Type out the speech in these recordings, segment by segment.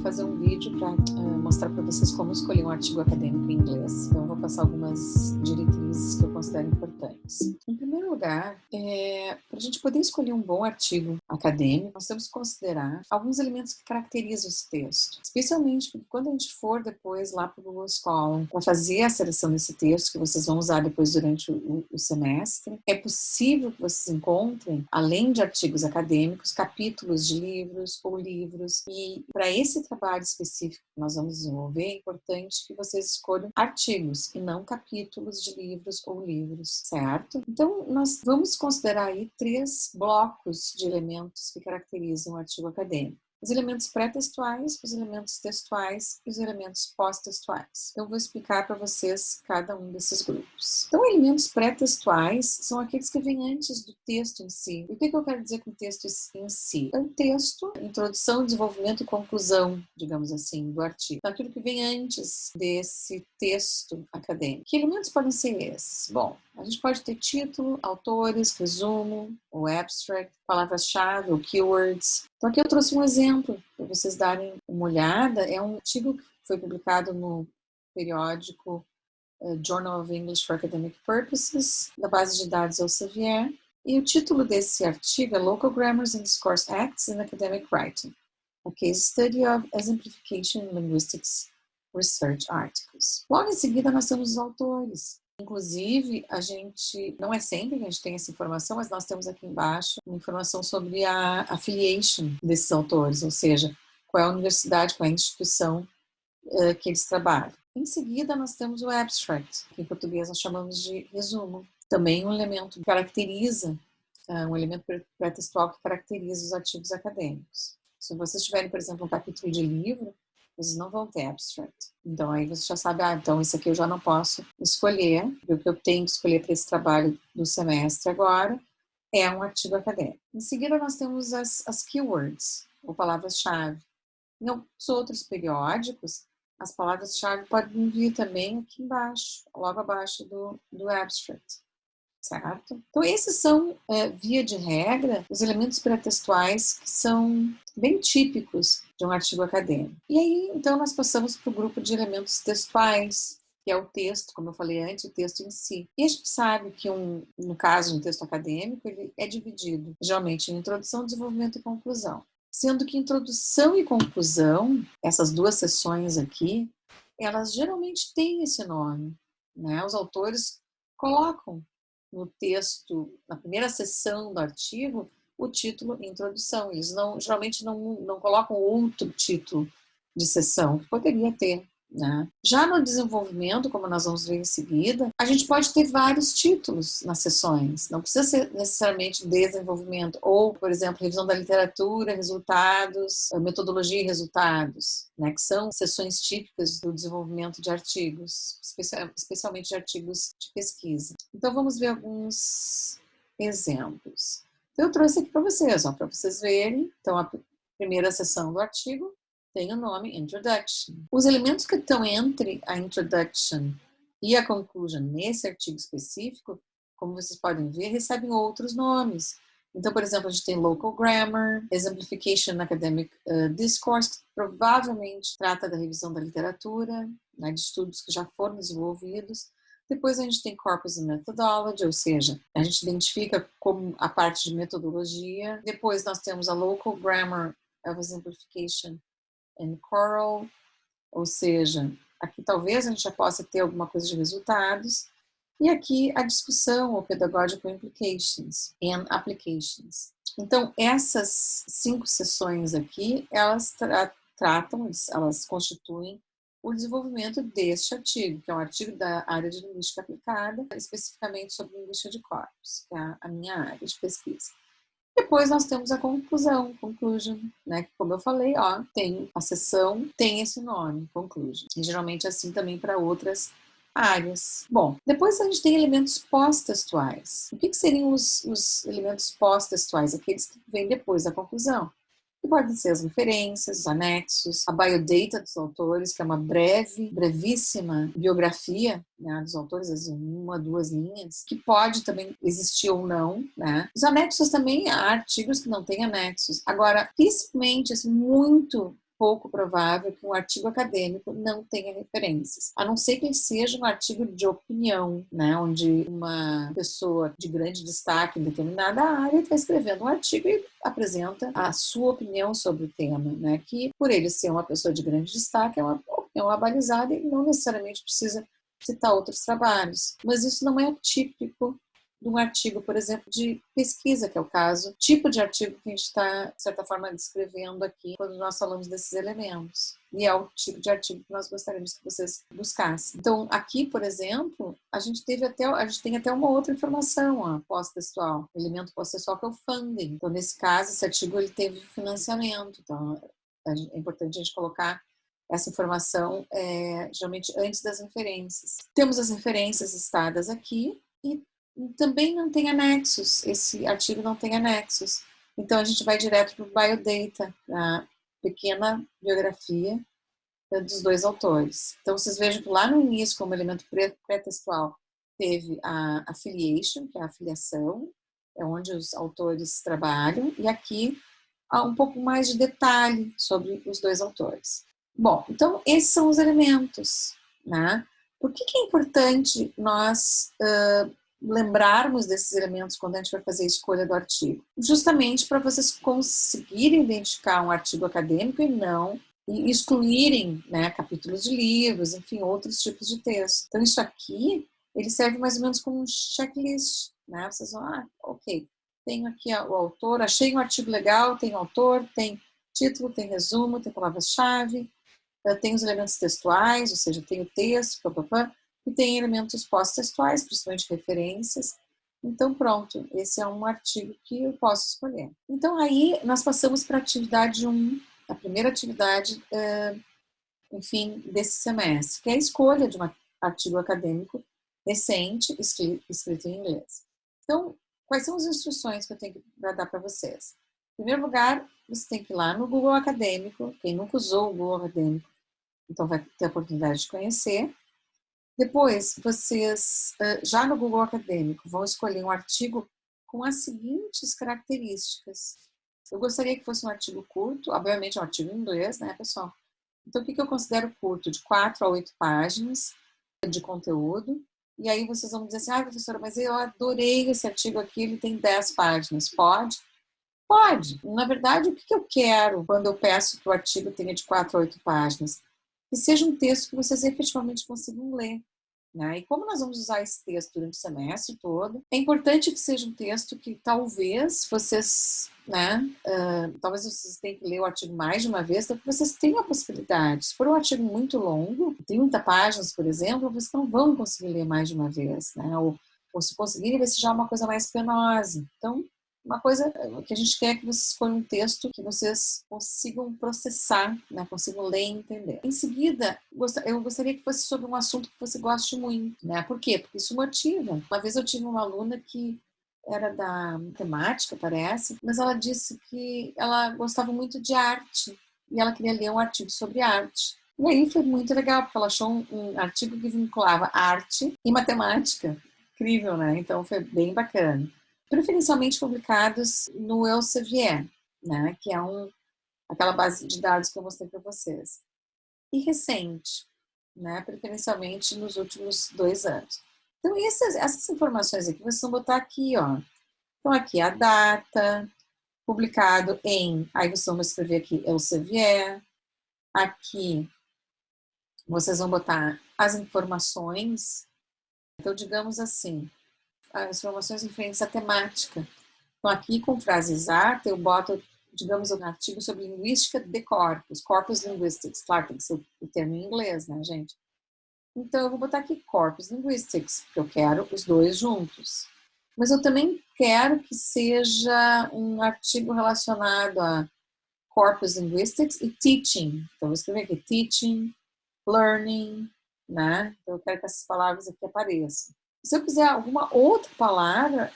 fazer um vídeo para mostrar para vocês como escolher um artigo acadêmico em inglês. Então, eu vou passar algumas diretrizes que eu considero importantes. Em primeiro lugar, para a gente poder escolher um bom artigo acadêmico, nós temos que considerar alguns elementos que caracterizam esse texto. Especialmente porque quando a gente for depois lá para o Google Scholar para fazer a seleção desse texto, que vocês vão usar depois durante o semestre, é possível que vocês encontrem, além de artigos acadêmicos, capítulos de livros ou livros. E para esse trabalho específico que nós vamos desenvolver, é importante que vocês escolham artigos e não capítulos de livros ou livros, certo? Então, nós vamos considerar aí 3 blocos de elementos que caracterizam o artigo acadêmico. Os elementos pré-textuais, os elementos textuais e os elementos pós-textuais. Eu vou explicar para vocês cada um desses grupos. Então, elementos pré-textuais são aqueles que vêm antes do texto em si. E o que eu quero dizer com o texto em si? É um texto, introdução, desenvolvimento e conclusão, digamos assim, do artigo. Então, aquilo que vem antes desse texto acadêmico. Que elementos podem ser esses? Bom, a gente pode ter título, autores, resumo, o abstract, palavras-chave, ou keywords. Então aqui eu trouxe um exemplo para vocês darem uma olhada. É um artigo que foi publicado no periódico Journal of English for Academic Purposes, da base de dados Elsevier. E o título desse artigo é Local Grammars and Discourse Acts in Academic Writing, a Case Study of Exemplification in Linguistics Research Articles. Logo em seguida nós temos os autores. Inclusive, a gente, não é sempre que a gente tem essa informação, mas nós temos aqui embaixo uma informação sobre a affiliation desses autores, ou seja, qual é a universidade, qual é a instituição que eles trabalham. Em seguida, nós temos o abstract, que em português nós chamamos de resumo. Também um elemento que caracteriza, um elemento pré-textual que caracteriza os artigos acadêmicos. Se vocês tiverem, por exemplo, um capítulo de livro, vocês não vão ter abstract. Então, aí você já sabe, então isso aqui eu já não posso escolher, porque o que eu tenho que escolher para esse trabalho do semestre agora é um artigo acadêmico. Em seguida, nós temos as keywords, ou palavras-chave. Em alguns outros periódicos, as palavras-chave podem vir também aqui embaixo, logo abaixo do abstract. Certo? Então, esses são, via de regra, os elementos pré-textuais que são bem típicos de um artigo acadêmico. E aí, então, nós passamos para o grupo de elementos textuais, que é o texto, como eu falei antes, o texto em si. E a gente sabe que, no caso de um texto acadêmico, ele é dividido, geralmente, em introdução, desenvolvimento e conclusão. Sendo que introdução e conclusão, essas 2 seções aqui, elas geralmente têm esse nome, né? Os autores colocam no texto, na primeira seção do artigo, o título introdução. Eles geralmente não colocam outro título de seção, que poderia ter, né? Já no desenvolvimento, como nós vamos ver em seguida, a gente pode ter vários títulos nas sessões. Não precisa ser necessariamente desenvolvimento, ou, por exemplo, revisão da literatura, resultados, metodologia e resultados, né? Que são sessões típicas do desenvolvimento de artigos, especialmente de artigos de pesquisa. Então, vamos ver alguns exemplos. Então, eu trouxe aqui para vocês verem. Então, a primeira seção do artigo tem o nome Introduction. Os elementos que estão entre a Introduction e a Conclusion nesse artigo específico, como vocês podem ver, recebem outros nomes. Então, por exemplo, a gente tem Local Grammar, Exemplification in Academic Discourse, que provavelmente trata da revisão da literatura, né, de estudos que já foram desenvolvidos. Depois a gente tem Corpus and Methodology, ou seja, a gente identifica como a parte de metodologia. Depois nós temos a Local Grammar of Exemplification and Choral, ou seja, aqui talvez a gente já possa ter alguma coisa de resultados. E aqui a discussão, ou Pedagogical Implications and Applications. Então, essas 5 sessões aqui, elas elas constituem o desenvolvimento deste artigo, que é um artigo da área de linguística aplicada, especificamente sobre linguística de corpos, que é a minha área de pesquisa. Depois nós temos a conclusão, conclusion, né? Como eu falei, tem a seção, tem esse nome, conclusion. E geralmente é assim também para outras áreas. Bom, depois a gente tem elementos pós-textuais. O que seriam os elementos pós-textuais? Aqueles que vêm depois da conclusão. Que podem ser as referências, os anexos, a biodata dos autores, que é uma brevíssima biografia, né, dos autores, às vezes 1 a 2 linhas, que pode também existir ou não, né? Os anexos também, há artigos que não têm anexos. Agora, principalmente, assim, muito pouco provável que um artigo acadêmico não tenha referências, a não ser que ele seja um artigo de opinião, né, onde uma pessoa de grande destaque em determinada área está escrevendo um artigo e apresenta a sua opinião sobre o tema, né, que por ele ser uma pessoa de grande destaque é uma opinião abalizada e não necessariamente precisa citar outros trabalhos. Mas isso não é típico de um artigo, por exemplo, de pesquisa, que é o caso, tipo de artigo que a gente está, de certa forma, descrevendo aqui quando nós falamos desses elementos. E é o tipo de artigo que nós gostaríamos que vocês buscassem. Então, aqui, por exemplo, a gente tem até uma outra informação pós-textual, elemento pós-textual, que é o funding. Então, nesse caso, esse artigo ele teve financiamento. Então, é importante a gente colocar essa informação geralmente antes das referências. Temos as referências listadas aqui e também não tem anexos, esse artigo não tem anexos. Então, a gente vai direto para o biodata, a pequena biografia dos dois autores. Então, vocês vejam que lá no início, como elemento pré-textual, teve a affiliation, que é a afiliação, é onde os autores trabalham, e aqui há um pouco mais de detalhe sobre os dois autores. Bom, então, esses são os elementos, né? Por que é importante nós lembrarmos desses elementos quando a gente vai fazer a escolha do artigo? Justamente para vocês conseguirem identificar um artigo acadêmico e excluírem, né, capítulos de livros, enfim, outros tipos de texto. Então, isso aqui, ele serve mais ou menos como um checklist, né? Vocês vão, ok, tenho aqui o autor, achei um artigo legal, tem autor, tem título, tem resumo, tem palavras-chave, tem os elementos textuais, ou seja, tem o texto, e tem elementos pós-textuais, principalmente referências. Então, pronto, esse é um artigo que eu posso escolher. Então, aí nós passamos para a atividade 1, a primeira atividade, enfim, desse semestre, que é a escolha de um artigo acadêmico recente, escrito em inglês. Então, quais são as instruções que eu tenho para dar para vocês? Em primeiro lugar, você tem que ir lá no Google Acadêmico, quem nunca usou o Google Acadêmico, então vai ter a oportunidade de conhecer. Depois, vocês, já no Google Acadêmico, vão escolher um artigo com as seguintes características. Eu gostaria que fosse um artigo curto, obviamente é um artigo em inglês, né, pessoal? Então, o que eu considero curto? De 4 a 8 páginas de conteúdo. E aí vocês vão dizer assim, professora, mas eu adorei esse artigo aqui, ele tem 10 páginas. Pode? Pode. Na verdade, o que eu quero quando eu peço que o artigo tenha de 4 a 8 páginas? Que seja um texto que vocês efetivamente consigam ler. Né? E como nós vamos usar esse texto durante o semestre todo, é importante que seja um texto que talvez vocês, né, talvez vocês tenham que ler o artigo mais de uma vez, para que vocês tenham a possibilidade. Se for um artigo muito longo, 30 páginas, por exemplo, vocês não vão conseguir ler mais de uma vez, né? Ou se conseguirem, vai ser já uma coisa mais penosa. Então, uma coisa que a gente quer é que vocês escolham um texto que vocês consigam processar, né, consigam ler e entender. Em seguida, eu gostaria que fosse sobre um assunto que você goste muito, né? Por quê? Porque isso motiva. Uma vez eu tive uma aluna que era da matemática, parece, mas ela disse que ela gostava muito de arte e ela queria ler um artigo sobre arte. E aí foi muito legal, porque ela achou um artigo que vinculava arte e matemática. Incrível, né? Então foi bem bacana. Preferencialmente publicados no Elsevier, né, que é aquela base de dados que eu mostrei para vocês. E recente, né, preferencialmente nos últimos 2 anos. Então, essas informações aqui, vocês vão botar aqui, ó. Então, aqui a data, publicado em, aí vocês vão escrever aqui Elsevier. Aqui, vocês vão botar as informações. Então, digamos assim, as informações referentes à temática. Então, aqui com frase exata, eu boto, digamos, um artigo sobre linguística de corpus, corpus linguistics. Claro, tem que ser o termo em inglês, né, gente? Então, eu vou botar aqui corpus linguistics, porque eu quero os dois juntos. Mas eu também quero que seja um artigo relacionado a corpus linguistics e teaching. Então, eu vou escrever aqui teaching, learning, né? Então, eu quero que essas palavras aqui apareçam. Se eu quiser alguma outra palavra,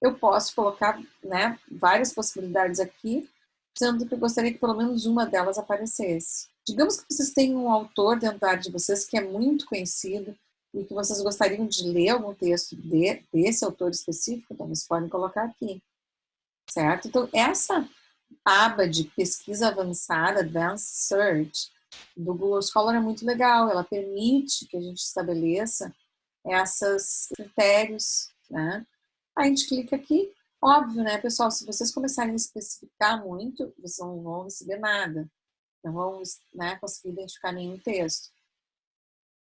eu posso colocar, né, várias possibilidades aqui, sendo que eu gostaria que pelo menos uma delas aparecesse. Digamos que vocês têm um autor dentro da área de vocês que é muito conhecido e que vocês gostariam de ler algum texto desse autor específico, então vocês podem colocar aqui, certo? Então, essa aba de pesquisa avançada, Advanced Search, do Google Scholar é muito legal. Ela permite que a gente estabeleça esses critérios, né? A gente clica aqui. Óbvio, né, pessoal? Se vocês começarem a especificar muito, vocês não vão receber nada. Não vão, né, conseguir identificar nenhum texto.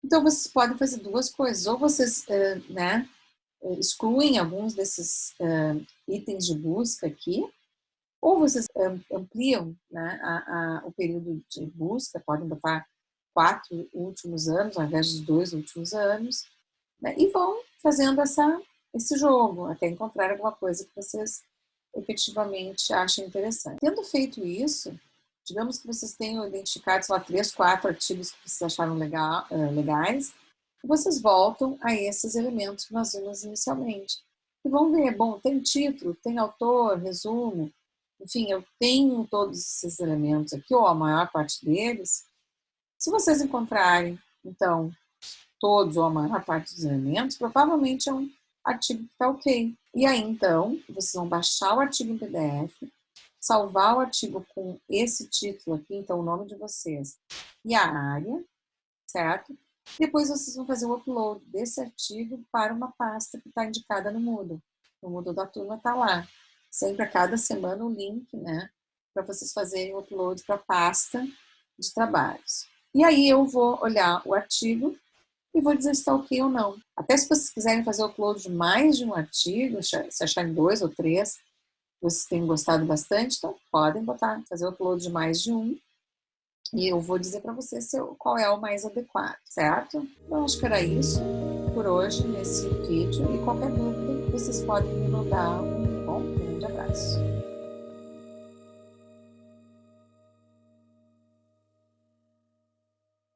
Então, vocês podem fazer duas coisas. Ou vocês, né, excluem alguns desses itens de busca aqui, ou vocês ampliam, né, o período de busca, podem botar 4 últimos anos, ao invés dos 2 últimos anos, né, e vão fazendo esse jogo, até encontrar alguma coisa que vocês efetivamente achem interessante. Tendo feito isso, digamos que vocês tenham identificado, sei lá, 3, 4 artigos que vocês acharam legais, vocês voltam a esses elementos que nós vimos inicialmente. E vão ver, bom, tem título, tem autor, resumo, enfim, eu tenho todos esses elementos aqui, ou a maior parte deles. Se vocês encontrarem, então, todos ou a maior parte dos elementos, provavelmente é um artigo que está ok. E aí, então, vocês vão baixar o artigo em PDF, salvar o artigo com esse título aqui, então o nome de vocês e a área, certo? Depois vocês vão fazer o upload desse artigo para uma pasta que está indicada no Moodle. O Moodle da turma está lá. Sempre a cada semana o link, né? Para vocês fazerem o upload para a pasta de trabalhos. E aí eu vou olhar o artigo e vou dizer se está ok ou não. Até se vocês quiserem fazer o upload de mais de um artigo, se acharem 2 ou 3, vocês têm gostado bastante, então podem fazer o upload de mais de um. E eu vou dizer para vocês qual é o mais adequado, certo? Então, acho que era isso por hoje nesse vídeo. E qualquer dúvida, vocês podem me mandar um grande abraço.